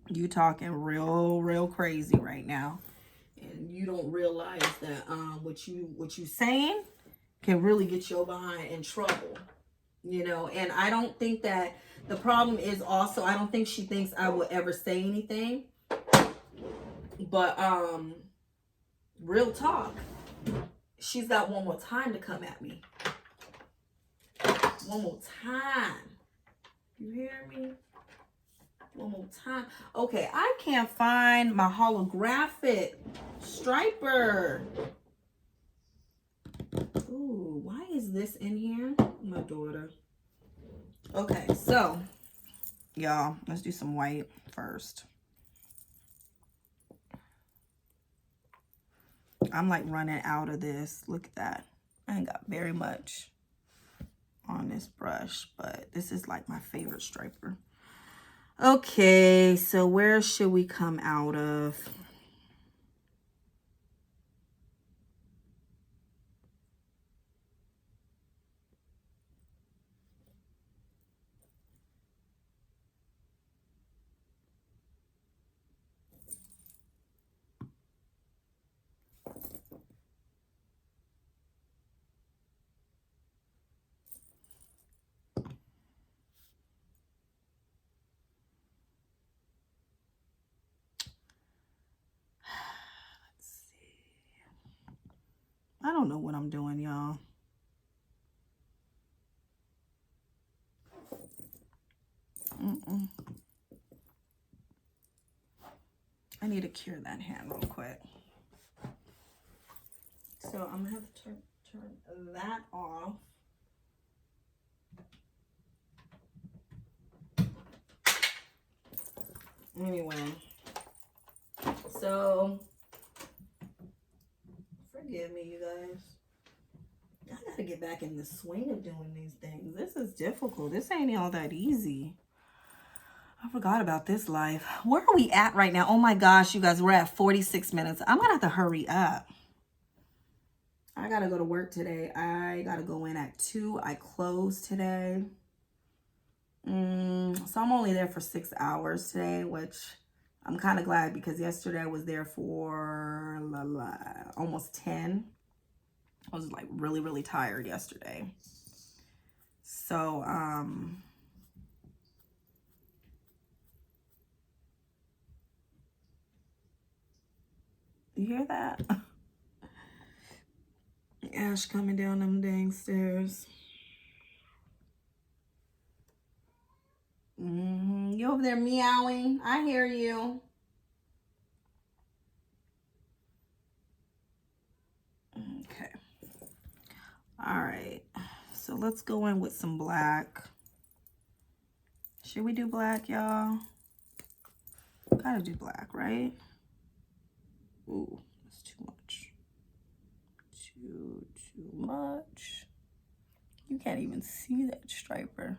you talking real crazy right now. And you don't realize that what you saying can really get your behind in trouble. You know, and I don't think that the problem is also, I don't think she thinks I will ever say anything. But real talk, she's got one more time to come at me. One more time. You hear me? One more time. Okay, I can't find my holographic striper. Ooh, why is this in here? My daughter. Okay, so y'all, let's do some white first. I'm like running out of this. Look at that. I ain't got very much on this brush, but this is like my favorite striper. Okay, so where should we come out of? I don't know what I'm doing, y'all. I need to cure that hand real quick. So I'm gonna have to turn that off. Anyway, so forgive me, you guys. I gotta get back in the swing of doing these things. This is difficult. This ain't all that easy. I forgot about this life. Where are we at right now? Oh my gosh, you guys, we're at 46 minutes. I'm gonna have to hurry up. I gotta go to work today. I gotta go in at 2. I close today. So I'm only there for 6 hours today, which I'm kind of glad because yesterday I was there for almost 10. I was like really, really tired yesterday. So, you hear that? Ash coming down them dang stairs. You over there meowing? I hear you. Okay. All right. So let's go in with some black. Should we do black, y'all? Gotta do black, right? Ooh, that's too much. Too much. You can't even see that striper.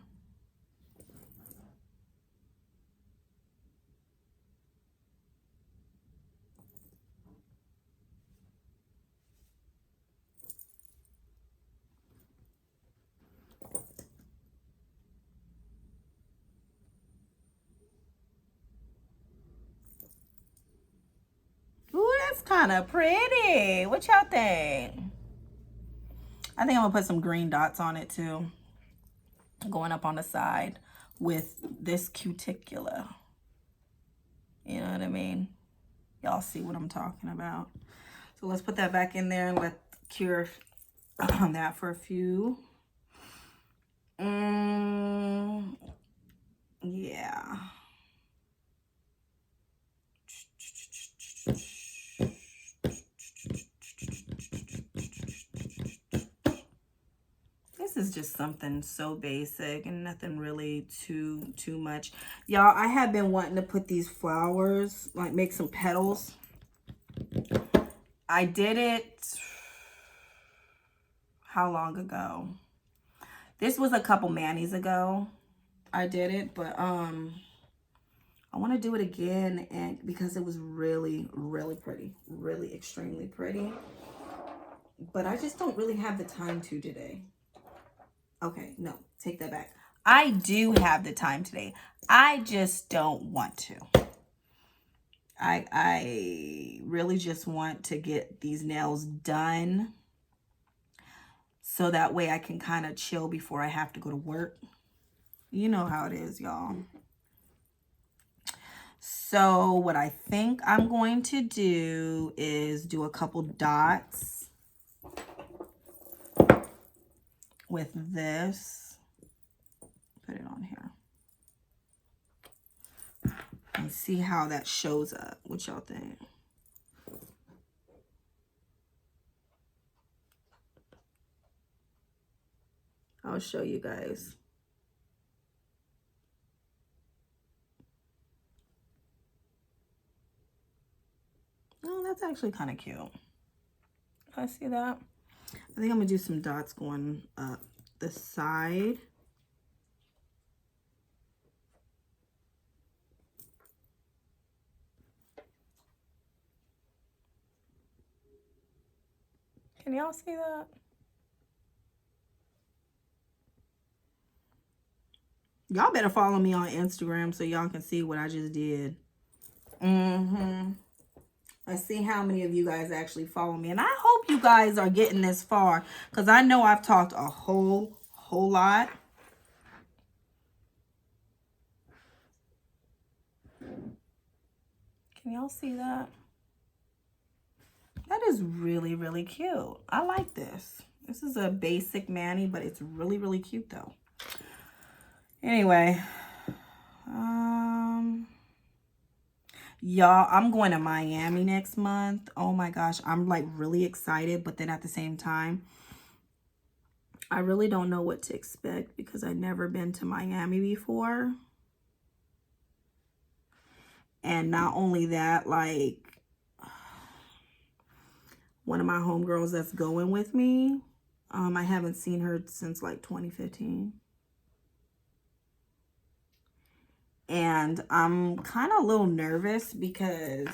Ooh, that's kind of pretty. What y'all think? I think I'm gonna put some green dots on it too. Going up on the side with this cuticula. You know what I mean? Y'all see what I'm talking about. So let's put that back in there and let cure that for a few. Yeah. This is just something so basic and nothing really too much. Y'all, I have been wanting to put these flowers, like make some petals. I did it, how long ago? This was a couple manis ago. I did it, but I want to do it again, and because it was really, really pretty, really extremely pretty. But I just don't really have the time to today. Okay, no, take that back. I do have the time today. I just don't want to. I really just want to get these nails done so that way I can kind of chill before I have to go to work. You know how it is, y'all. So what I think I'm going to do is do a couple dots with this. Put it on here. and see how that shows up. What y'all think? I'll show you guys. Oh, that's actually kind of cute. I see that. I think I'm gonna do some dots going up the side. Can y'all see that? Y'all better follow me on Instagram so y'all can see what I just did. Let's see how many of you guys actually follow me. And I hope you guys are getting this far, because I know I've talked a whole lot. Can y'all see that? That is really, really cute. I like this. This is a basic mani, but it's really, really cute though. Anyway, y'all, I'm going to Miami next month. Oh my gosh, I'm like really excited, but then at the same time, I really don't know what to expect because I've never been to Miami before. And not only that, like, one of my homegirls that's going with me, I haven't seen her since like 2015. And I'm kind of a little nervous because,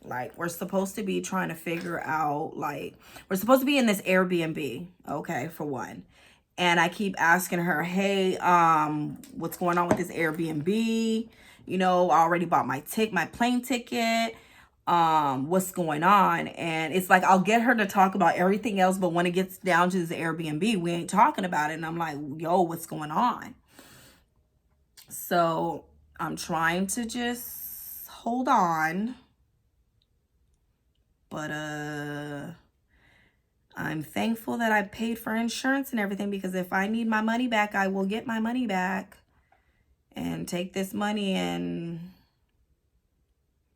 like, we're supposed to be trying to figure out, like, we're supposed to be in this Airbnb, okay, for one. And I keep asking her, hey, what's going on with this Airbnb? You know, I already bought my plane ticket. What's going on? And it's like, I'll get her to talk about everything else, but when it gets down to this Airbnb, we ain't talking about it. And I'm like, yo, what's going on? So I'm trying to just hold on. But I'm thankful that I paid for insurance and everything, because if I need my money back, I will get my money back and take this money and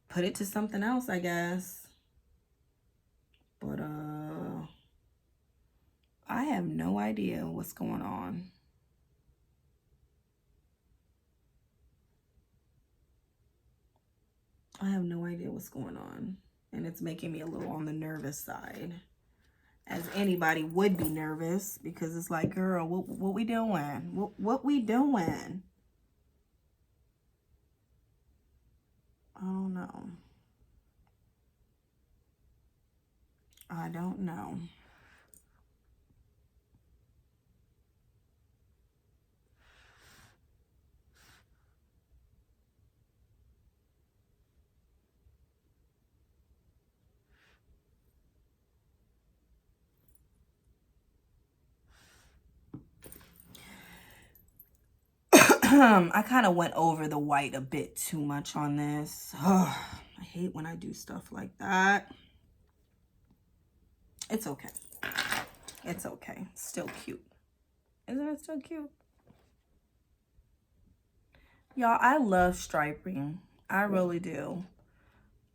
put it to something else, I guess. But I have no idea what's going on. I have no idea what's going on. And it's making me a little on the nervous side. As anybody would be nervous, because it's like, girl, what we doing? What we doing? I don't know. I don't know. I kind of went over the white a bit too much on this. I hate when I do stuff like that. It's okay. It's okay. Still cute. Isn't it still cute? Y'all, I love striping. I really do.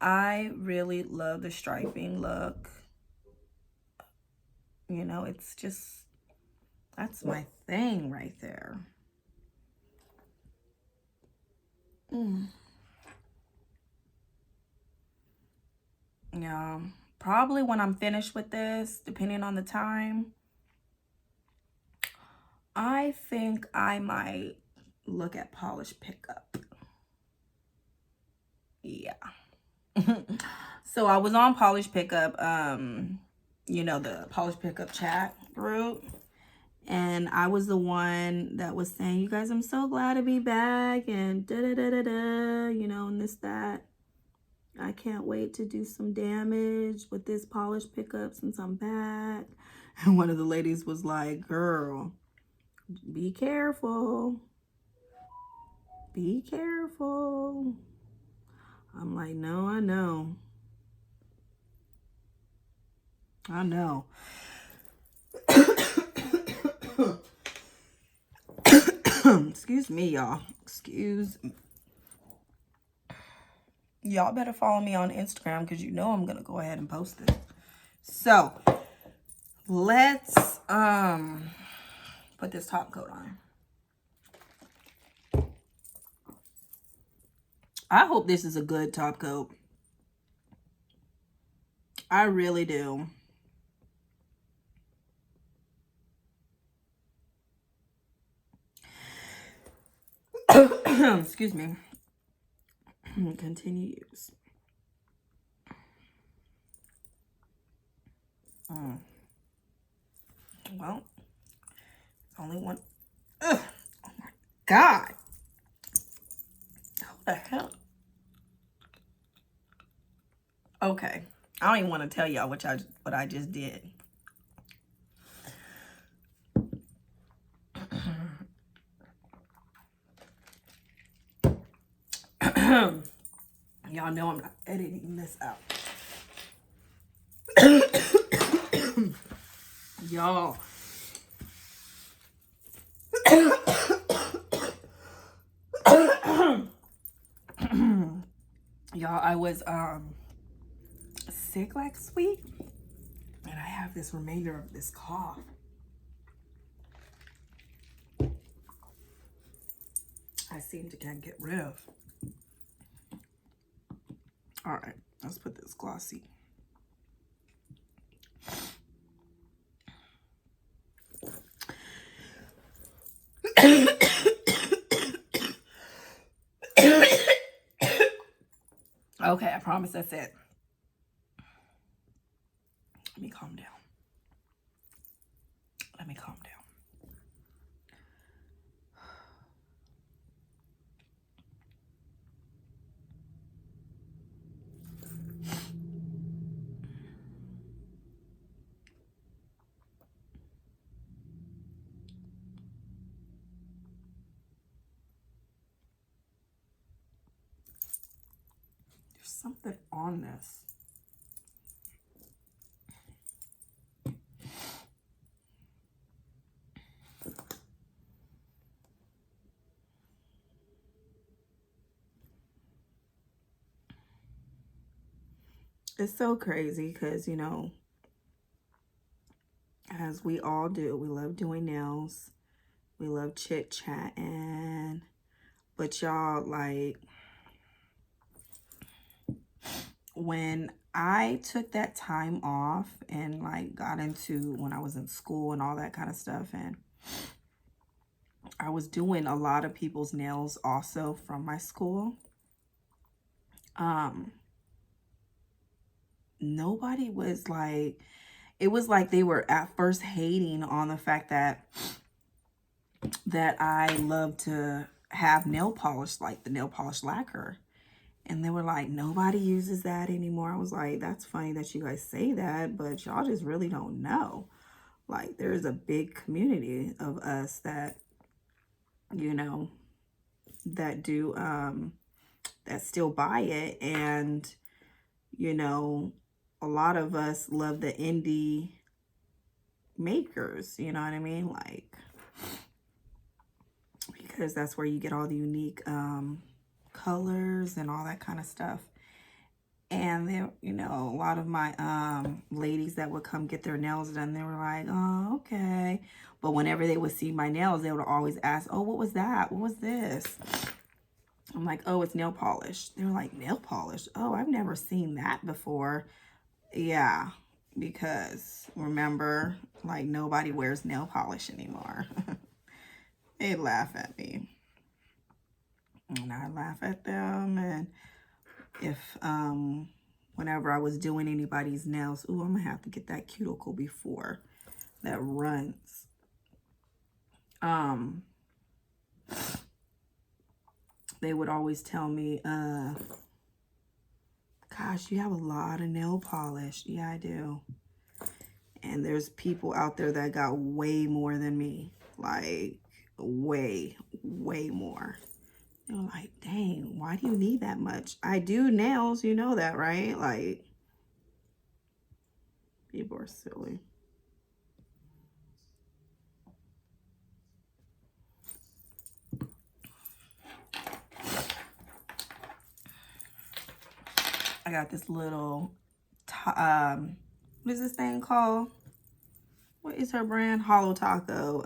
I really love the striping look. You know, it's just, that's my thing right there. Yeah, probably when I'm finished with this, depending on the time, I think I might look at polish pickup. Yeah. So I was on polish pickup, you know, the polish pickup chat group. And I was the one that was saying, you guys, I'm so glad to be back, and da-da-da-da-da, you know, and this, that. I can't wait to do some damage with this polish pickup since I'm back. And one of the ladies was like, girl, be careful. Be careful. I'm like, no, I know. I know. Excuse me, y'all. Excuse me. Y'all better follow me on Instagram because you know I'm going to go ahead and post this. So, let's put this top coat on. I hope this is a good top coat. I really do. Excuse me. Continue use. Well, only one. Ugh. Oh my God. What the hell? Okay. I don't even want to tell y'all what I just did. Y'all know I'm not editing this out. Y'all. Y'all, I was sick last week, and I have this remainder of this cough. I seem to can't get rid of. All right, let's put this glossy. Okay, I promise that's it. Let me calm down. Let me calm down. There's something on this. It's so crazy because, you know, as we all do, we love doing nails. We love chit-chatting. But y'all, like, when I took that time off and, like, got into when I was in school and all that kind of stuff, and I was doing a lot of people's nails also from my school, nobody was like, it was like they were at first hating on the fact that I love to have nail polish, like the nail polish lacquer. And they were like, nobody uses that anymore. I was like, that's funny that you guys say that, but y'all just really don't know. Like, there's a big community of us that, you know, that do, that still buy it. And, you know, a lot of us love the indie makers, you know what I mean? Like, because that's where you get all the unique colors and all that kind of stuff. And there, you know, a lot of my ladies that would come get their nails done, they were like, oh, okay. But whenever they would see my nails, they would always ask, oh, what was that? What was this? I'm like, oh, it's nail polish. They were like, nail polish? Oh, I've never seen that before. Yeah, because remember, like, nobody wears nail polish anymore. They laugh at me. And I laugh at them. And if, whenever I was doing anybody's nails, ooh, I'm going to have to get that cuticle before that runs. They would always tell me, gosh, you have a lot of nail polish. Yeah, I do. And there's people out there that got way more than me. Like, way, way more. They were like, dang, why do you need that much? I do nails, you know that, right? Like, people are silly. I got this little, what is this thing called? What is her brand? Hollow Taco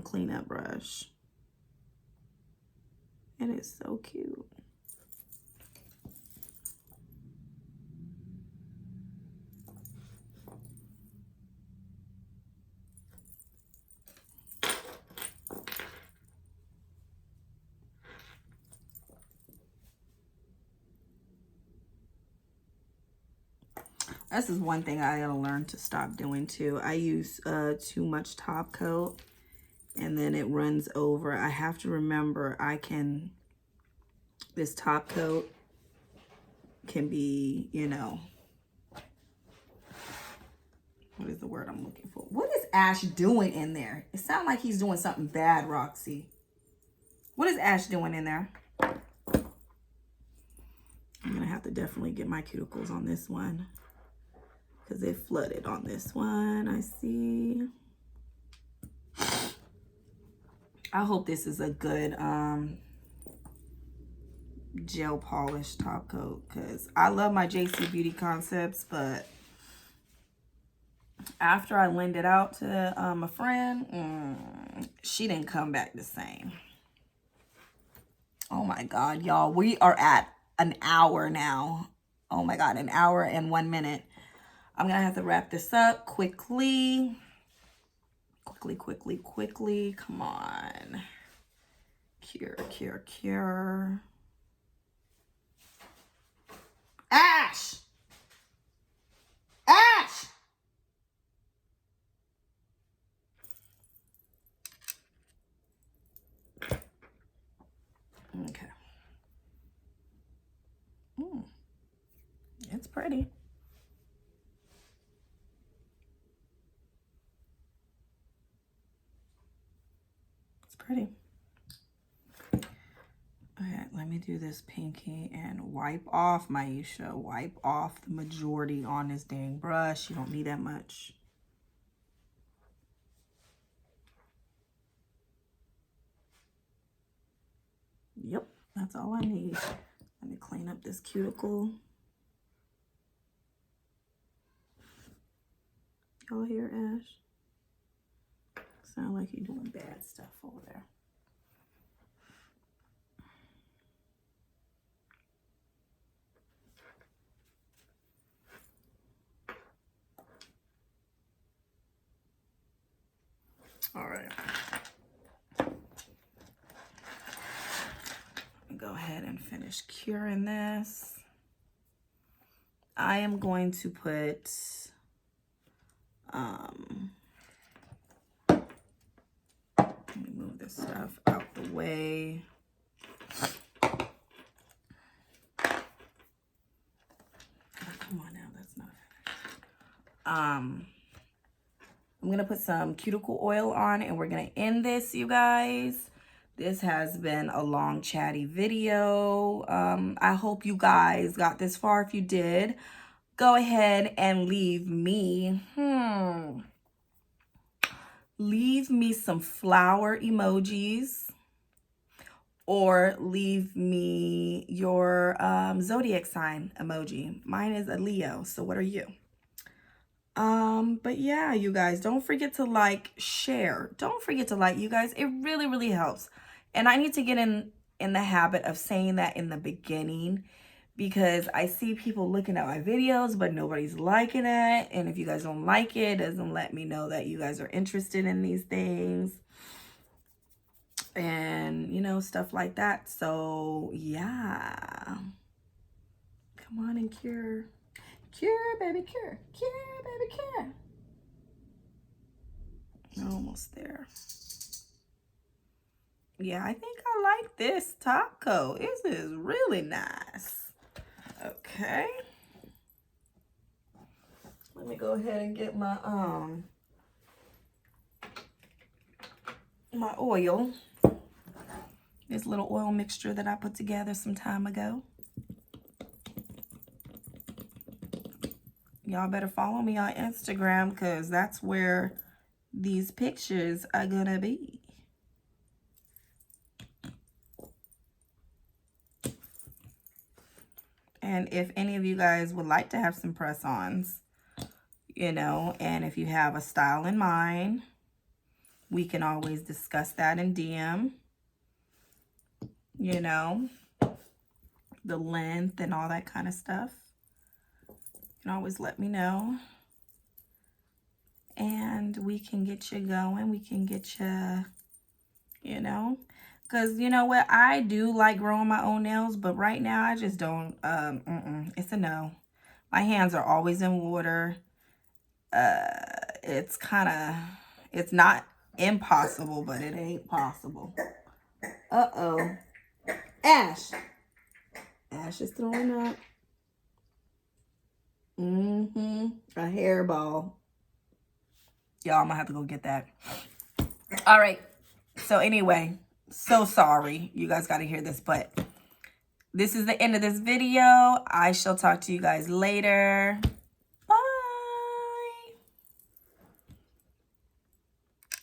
cleanup brush. It is so cute. This is one thing I gotta learn to stop doing too. I use too much top coat and then it runs over. I have to remember this top coat can be, you know, what is the word I'm looking for? What is Ash doing in there? It sounds like he's doing something bad, Roxy. What is Ash doing in there? I'm gonna have to definitely get my cuticles on this one because they flooded on this one, I see. I hope this is a good gel polish top coat because I love my JC Beauty Concepts, but after I lend it out to a friend, she didn't come back the same. Oh my God, y'all, we are at an hour now. Oh my God, an hour and 1 minute. I'm gonna have to wrap this up quickly. Quickly. Come on. Cure. Ash! Ash! Okay. It's pretty. It's pretty. Okay, let me do this pinky and wipe off, Maisha. Wipe off the majority on this dang brush. You don't need that much. Yep, that's all I need. Let me clean up this cuticle. Y'all hear Ash? Sound like you're doing bad stuff over there. All right. Go ahead and finish curing this. I am going to put let me move this stuff out the way. Come on now, that's not finished. I'm gonna put some cuticle oil on and we're gonna end this, you guys. This has been a long chatty video. I hope you guys got this far. If you did, go ahead and leave me some flower emojis or leave me your zodiac sign emoji. Mine is a Leo, so what are you? But yeah, you guys, don't forget to like, share. Don't forget to like, you guys. It really, really helps. And I need to get in the habit of saying that in the beginning because I see people looking at my videos, but nobody's liking it. And if you guys don't like it, it doesn't let me know that you guys are interested in these things. And, you know, stuff like that. So, yeah. Come on and cure. Cure, baby, cure. Cure, baby, cure. Almost there. Yeah, I think I like this top coat. This is really nice. Okay. Let me go ahead and get my my oil. This little oil mixture that I put together some time ago. Y'all better follow me on Instagram because that's where these pictures are gonna be. And if any of you guys would like to have some press-ons, you know, and if you have a style in mind, we can always discuss that in DM, you know, the length and all that kind of stuff. You can always let me know. And we can get you going. We can get you, you know, because you know what? I do like growing my own nails, but right now I just don't, it's a no. My hands are always in water. It's kind of, it's not impossible, but it ain't possible. Uh-oh. Ash. Ash is throwing up. A hairball. Y'all, I'm gonna have to go get that. All right. So anyway, so sorry. You guys got to hear this, but this is the end of this video. I shall talk to you guys later.